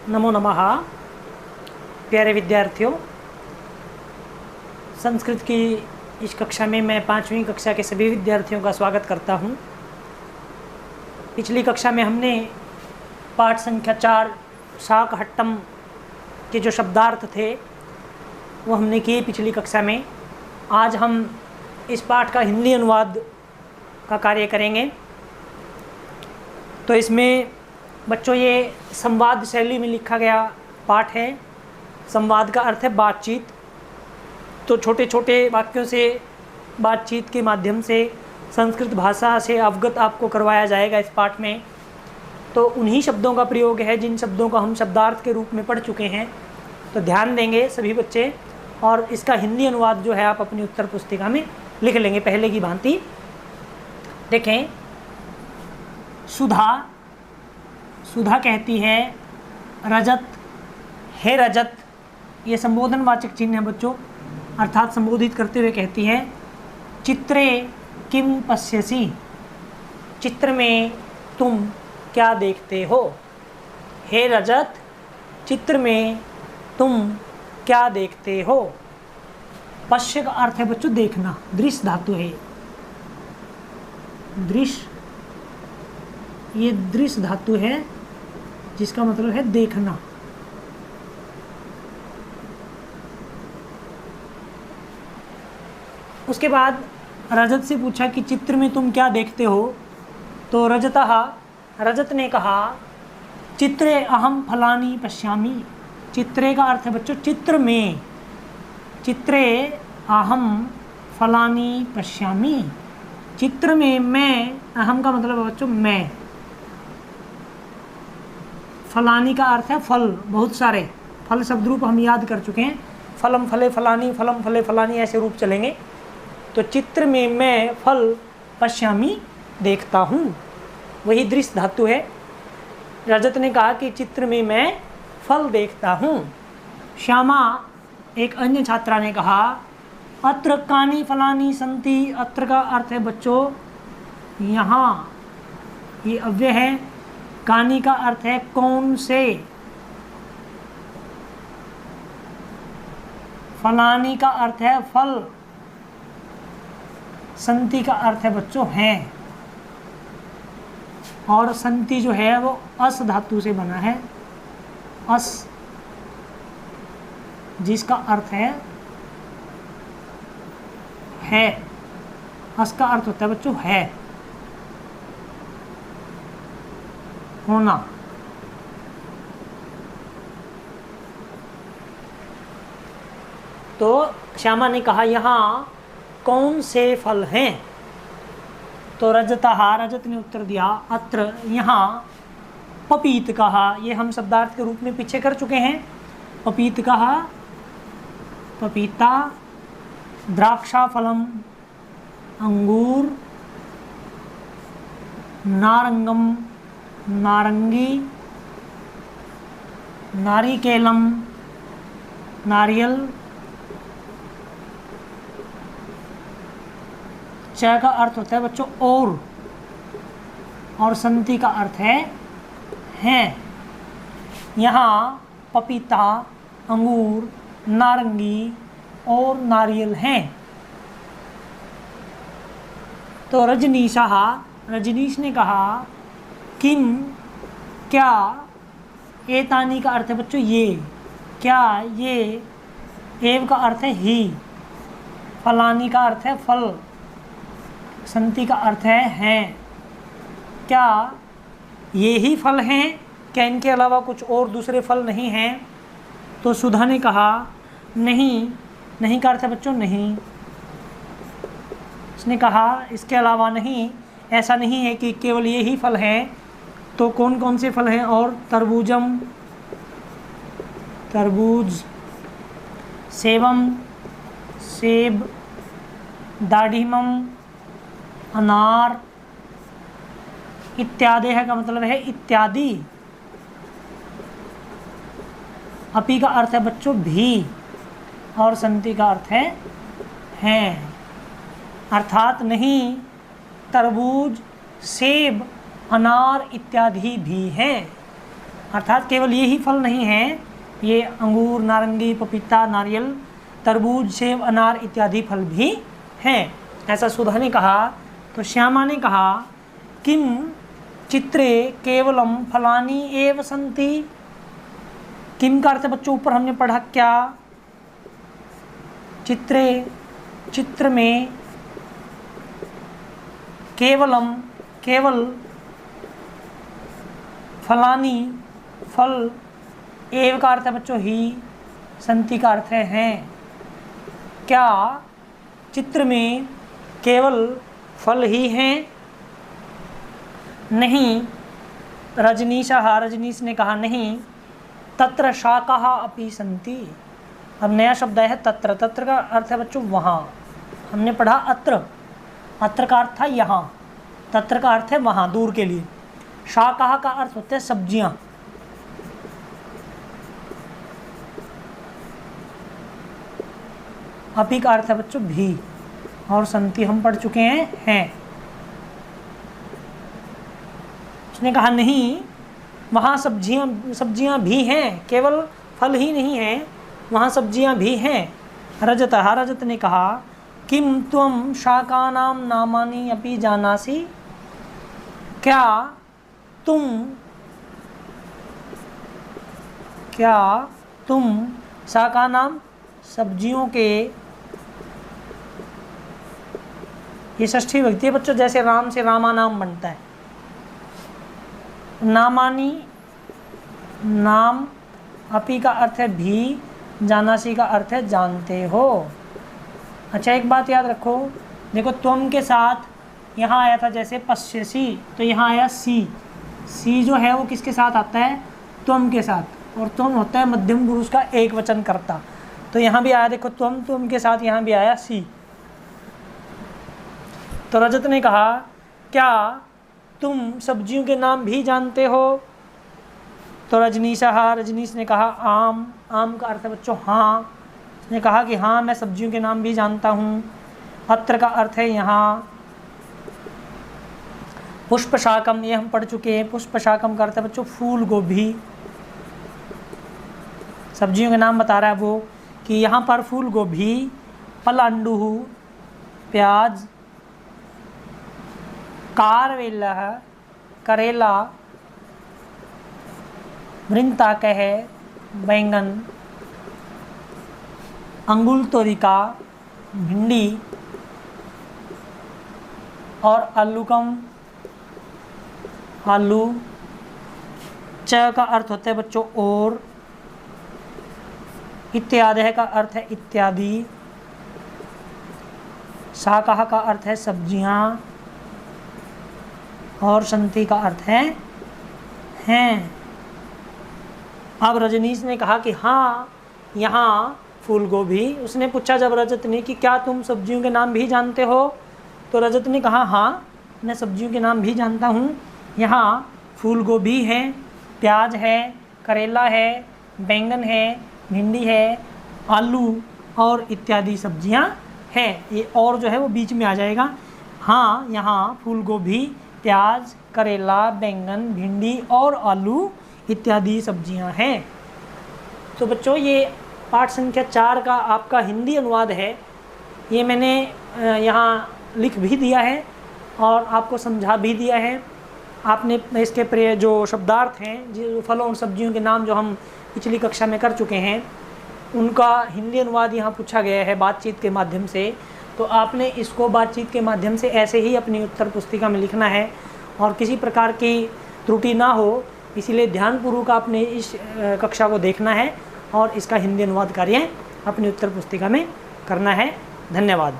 नमो नमः। प्यारे विद्यार्थियों, संस्कृत की इस कक्षा में मैं 5वीं कक्षा के सभी विद्यार्थियों का स्वागत करता हूं। पिछली कक्षा में हमने पाठ संख्या 4 शाकहट्टम के जो शब्दार्थ थे वो हमने किए पिछली कक्षा में। आज हम इस पाठ का हिंदी अनुवाद का कार्य करेंगे। तो इसमें बच्चों ये संवाद शैली में लिखा गया पाठ है। संवाद का अर्थ है बातचीत। तो छोटे छोटे वाक्यों से बातचीत के माध्यम से संस्कृत भाषा से अवगत आपको करवाया जाएगा इस पाठ में। तो उन्हीं शब्दों का प्रयोग है जिन शब्दों को हम शब्दार्थ के रूप में पढ़ चुके हैं। तो ध्यान देंगे सभी बच्चे, और इसका हिंदी अनुवाद जो है आप अपनी उत्तर पुस्तिका में लिख लेंगे पहले की भांति। देखें, सुधा, सुधा कहती है रजत, हे रजत, ये संबोधनवाचक चिन्ह है बच्चों, अर्थात संबोधित करते हुए कहती है चित्रे किम पश्यसि, चित्र में तुम क्या देखते हो। हे रजत, चित्र में तुम क्या देखते हो। पश्य का अर्थ है बच्चों देखना, दृश्य धातु है। दृश्य, ये दृश्य धातु है जिसका मतलब है देखना। उसके बाद रजत से पूछा कि चित्र में तुम क्या देखते हो। तो रजतः, रजत ने कहा चित्रे अहम फलानी पश्यामि। चित्रे का अर्थ है बच्चों चित्र में। चित्रे अहम फलानी पश्यामि, चित्र में मैं, अहम का मतलब है बच्चों मैं। फलानी का अर्थ है फल, बहुत सारे फल शब्द रूप हम याद कर चुके हैं। फलम फले फलानी, फलम फले फलानी, ऐसे रूप चलेंगे। तो चित्र में मैं फल पश्यामी देखता हूँ, वही दृश्य धातु है। रजत ने कहा कि चित्र में मैं फल देखता हूँ। श्यामा, एक अन्य छात्रा ने कहा अत्र कानि फलानी संति। अत्र का अर्थ है बच्चों यहाँ, ये अव्यय है। कानी का अर्थ है कौन से। फलानी का अर्थ है फल। संति का अर्थ है बच्चों है। और संति जो है वो अस धातु से बना है। अस, जिसका अर्थ है। अस का अर्थ होता है बच्चों है, होना। तो श्यामा ने कहा यहाँ कौन से फल हैं। तो रजतः, रजत ने उत्तर दिया अत्र, यहाँ। पपीत कहा, ये हम शब्दार्थ के रूप में पीछे कर चुके हैं। पपीत कहा पपीता, द्राक्षा फलम अंगूर, नारंगम नारंगी, नारिकेलम नारियल। च का अर्थ होता है बच्चों और संति का अर्थ है। यहाँ पपीता, अंगूर, नारंगी और नारियल हैं। तो रजनीशा, रजनीश ने कहा किम, क्या। एतानी का अर्थ है बच्चों ये, क्या ये। एव का अर्थ है ही। फलानी का अर्थ है फल। संति का अर्थ है। क्या ये ही फल हैं, क्या इनके अलावा कुछ और दूसरे फल नहीं हैं। तो सुधा ने कहा नहीं। नहीं का अर्थ है बच्चों नहीं। उसने कहा इसके अलावा नहीं, ऐसा नहीं है कि केवल ये ही फल हैं। तो कौन कौन से फल हैं। और तरबूजम, तरबूज, सेवम, सेब, दाढ़ीमम, अनार, इत्यादि है का मतलब है इत्यादि। अपी का अर्थ है बच्चों भी, और संति का अर्थ है। अर्थात नहीं, तरबूज, सेब, अनार इत्यादि भी हैं। अर्थात केवल ये ही फल नहीं है, ये अंगूर, नारंगी, पपीता, नारियल, तरबूज, सेब, अनार इत्यादि फल भी हैं। ऐसा सुधा ने कहा। तो श्यामा ने कहा किम चित्रे केवलम फलानी एव सन्ति। किम का अर्थ है बच्चों ऊपर हमने पढ़ा क्या, चित्रे चित्र में, केवलम केवल, फलानी फल, एव का अर्थ है बच्चों ही, संति का अर्थ है हैं। क्या चित्र में केवल फल ही हैं? नहीं। रजनीशः, रजनीश ने कहा नहीं। तत्र शाकाः अपि सन्ति। अब नया शब्द है तत्र। तत्र का अर्थ है बच्चों वहाँ। हमने पढ़ा अत्र, अत्र का अर्थ था यहाँ, तत्र का अर्थ है वहाँ, दूर के लिए। शाकाः का अर्थ होता है सब्जियाँ। अपि का अर्थ है बच्चों भी, और संति हम पढ़ चुके हैं। उसने कहा नहीं, वहाँ सब्जियाँ भी हैं, केवल फल ही नहीं है, वहाँ सब्जियाँ भी हैं। रजतः, रजत ने कहा किम त्वं शाकानां नामानि अपि जानासि। क्या तुम शाकानां सब्जियों के, ये षष्ठी विभक्ति है बच्चों, जैसे राम से रामा नाम बनता है। नामानी नाम, अपि का अर्थ है भी, जानासी का अर्थ है जानते हो। अच्छा एक बात याद रखो, देखो त्वम के साथ यहाँ आया था जैसे पश्यसी, तो यहाँ आया सी। सी जो है वो किसके साथ आता है, त्वम के साथ, और त्वम होता है मध्यम पुरुष का एक वचन करता। तो यहाँ भी आया देखो त्वम के साथ यहाँ भी आया सी। तो रजत ने कहा क्या तुम सब्जियों के नाम भी जानते हो। तो रजनीशः, रजनीश ने कहा आम, आम का अर्थ है बच्चों हाँ। उसने कहा कि हाँ मैं सब्जियों के नाम भी जानता हूँ। अत्र का अर्थ है यहाँ। पुष्पशाकम, ये हम पढ़ चुके हैं। पुष्पशाकम का अर्थ है बच्चों फूल गोभी। सब्जियों के नाम बता रहा है वो कि यहाँ पर फूल गोभी, पलांडुः प्याज, कारवेलः करेला, वृन्ताकः बैंगन, अंगुलतोरिका भिंडी, और आलूकम आलू। च का अर्थ होता है बच्चों और। इत्यादि का अर्थ है इत्यादि। शाकाः का अर्थ है सब्जियां, और संति का अर्थ है हैं। अब रजनीश ने कहा कि हाँ यहाँ फूल गोभी। उसने पूछा जब रजत ने कि क्या तुम सब्जियों के नाम भी जानते हो। तो रजत ने कहा हाँ मैं सब्जियों के नाम भी जानता हूँ। यहाँ फूल गोभी है, प्याज है, करेला है, बैंगन है, भिंडी है, आलू और इत्यादि सब्जियाँ हैं। ये और जो है वो बीच में आ जाएगा। हाँ यहाँ फूल गोभी, प्याज, करेला, बैंगन, भिंडी और आलू इत्यादि सब्जियां हैं। तो बच्चों ये पाठ संख्या 4 का आपका हिंदी अनुवाद है। ये मैंने यहाँ लिख भी दिया है और आपको समझा भी दिया है। आपने इसके जो शब्दार्थ हैं, जो फलों और सब्जियों के नाम जो हम पिछली कक्षा में कर चुके हैं, उनका हिंदी अनुवाद यहाँ पूछा गया है बातचीत के माध्यम से। तो आपने इसको बातचीत के माध्यम से ऐसे ही अपनी उत्तर पुस्तिका में लिखना है और किसी प्रकार की त्रुटि ना हो, इसीलिए ध्यानपूर्वक आपने इस कक्षा को देखना है और इसका हिंदी अनुवाद कार्य अपनी उत्तर पुस्तिका में करना है। धन्यवाद।